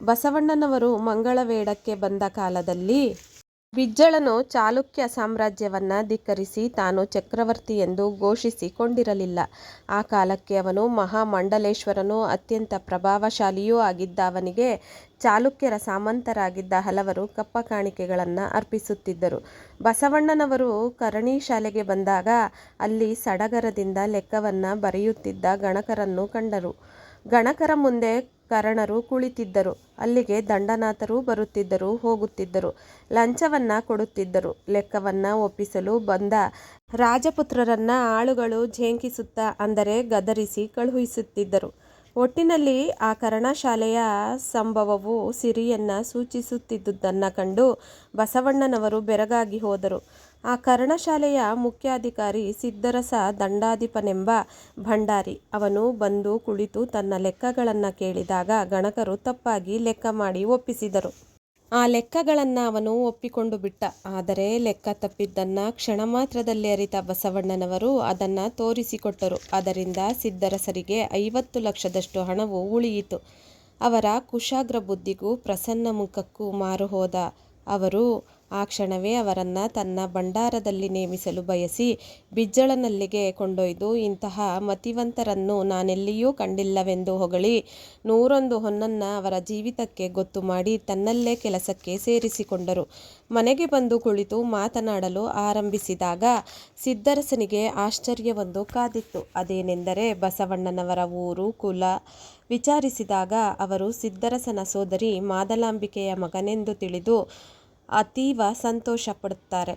ಬಸವಣ್ಣನವರು ಮಂಗಳವೇಡಕ್ಕೆ ಬಂದ ಕಾಲದಲ್ಲಿ ಬಿಜ್ಜಳನು ಚಾಲುಕ್ಯ ಸಾಮ್ರಾಜ್ಯವನ್ನು ಧಿಕ್ಕರಿಸಿ ತಾನು ಚಕ್ರವರ್ತಿ ಎಂದು ಘೋಷಿಸಿಕೊಂಡಿರಲಿಲ್ಲ. ಆ ಕಾಲಕ್ಕೆ ಅವನು ಮಹಾಮಂಡಲೇಶ್ವರನೂ ಅತ್ಯಂತ ಪ್ರಭಾವಶಾಲಿಯೂ ಆಗಿದ್ದ ಅವನಿಗೆ ಚಾಲುಕ್ಯರ ಸಾಮಂತರಾಗಿದ್ದ ಹಲವರು ಕಪ್ಪ ಕಾಣಿಕೆಗಳನ್ನು ಅರ್ಪಿಸುತ್ತಿದ್ದರು. ಬಸವಣ್ಣನವರು ಕರಣಿ ಶಾಲೆಗೆ ಬಂದಾಗ ಅಲ್ಲಿ ಸಡಗರದಿಂದ ಲೆಕ್ಕವನ್ನು ಬರೆಯುತ್ತಿದ್ದ ಗಣಕರನ್ನು ಕಂಡರು. ಗಣಕರ ಮುಂದೆ ಕರಣರು ಕುಳಿತಿದ್ದರು. ಅಲ್ಲಿಗೆ ದಂಡನಾಥರು ಬರುತ್ತಿದ್ದರು, ಹೋಗುತ್ತಿದ್ದರು, ಲಂಚವನ್ನು ಕೊಡುತ್ತಿದ್ದರು. ಲೆಕ್ಕವನ್ನು ಒಪ್ಪಿಸಲು ಬಂದ ರಾಜಪುತ್ರರನ್ನ ಆಳುಗಳು ಝೇಂಕಿಸುತ್ತಾ ಅಂದರೆ ಗದರಿಸಿ ಕಳುಹಿಸುತ್ತಿದ್ದರು. ಒಟ್ಟಿನಲ್ಲಿ ಆ ಕರಣಶಾಲೆಯ ಸಂಭವವು ಸಿರಿಯನ್ನು ಸೂಚಿಸುತ್ತಿದ್ದುದನ್ನು ಕಂಡು ಬಸವಣ್ಣನವರು ಬೆರಗಾಗಿ ಹೋದರು. ಆ ಕರಣಶಾಲೆಯ ಮುಖ್ಯಾಧಿಕಾರಿ ಸಿದ್ದರಸ ದಂಡಾಧಿಪನೆಂಬ ಭಂಡಾರಿ. ಅವನು ಬಂದು ಕುಳಿತು ತನ್ನ ಲೆಕ್ಕಗಳನ್ನು ಕೇಳಿದಾಗ ಗಣಕರು ತಪ್ಪಾಗಿ ಲೆಕ್ಕ ಮಾಡಿ ಒಪ್ಪಿಸಿದರು. ಆ ಲೆಕ್ಕಗಳನ್ನು ಅವನು ಒಪ್ಪಿಕೊಂಡು ಬಿಟ್ಟ. ಆದರೆ ಲೆಕ್ಕ ತಪ್ಪಿದ್ದನ್ನು ಕ್ಷಣ ಮಾತ್ರದಲ್ಲಿ ಅರಿತ ಬಸವಣ್ಣನವರು ಅದನ್ನು ತೋರಿಸಿಕೊಟ್ಟರು. ಅದರಿಂದ ಸಿದ್ದರಸರಿಗೆ 50 ಲಕ್ಷದಷ್ಟು ಹಣವು ಉಳಿಯಿತು. ಅವರ ಕುಶಾಗ್ರ ಬುದ್ಧಿಗೂ ಪ್ರಸನ್ನ ಮುಖಕ್ಕೂ ಮಾರುಹೋದ ಅವರು ಆ ಕ್ಷಣವೇ ಅವರನ್ನು ತನ್ನ ಭಂಡಾರದಲ್ಲಿ ನೇಮಿಸಲು ಬಯಸಿ ಬಿಜ್ಜಳನಲ್ಲಿಗೆ ಕೊಂಡೊಯ್ದು ಇಂತಹ ಮತಿವಂತರನ್ನು ನಾನೆಲ್ಲಿಯೂ ಕಂಡಿಲ್ಲವೆಂದು ಹೊಗಳಿ 101 ಹೊನ್ನನ್ನು ಅವರ ಜೀವಿತಕ್ಕೆ ಗೊತ್ತು ಮಾಡಿ ತನ್ನಲ್ಲೇ ಕೆಲಸಕ್ಕೆ ಸೇರಿಸಿಕೊಂಡರು. ಮನೆಗೆ ಬಂದು ಕುಳಿತು ಮಾತನಾಡಲು ಆರಂಭಿಸಿದಾಗ ಸಿದ್ದರಸನಿಗೆ ಆಶ್ಚರ್ಯವೊಂದು ಕಾದಿತ್ತು. ಅದೇನೆಂದರೆ ಬಸವಣ್ಣನವರ ಊರು ಕುಲ ವಿಚಾರಿಸಿದಾಗ ಅವರು ಸಿದ್ದರಸನ ಸೋದರಿ ಮಾದಲಾಂಬಿಕೆಯ ಮಗನೆಂದು ತಿಳಿದು ಅತೀವ ಸಂತೋಷಪಡುತ್ತಾರೆ.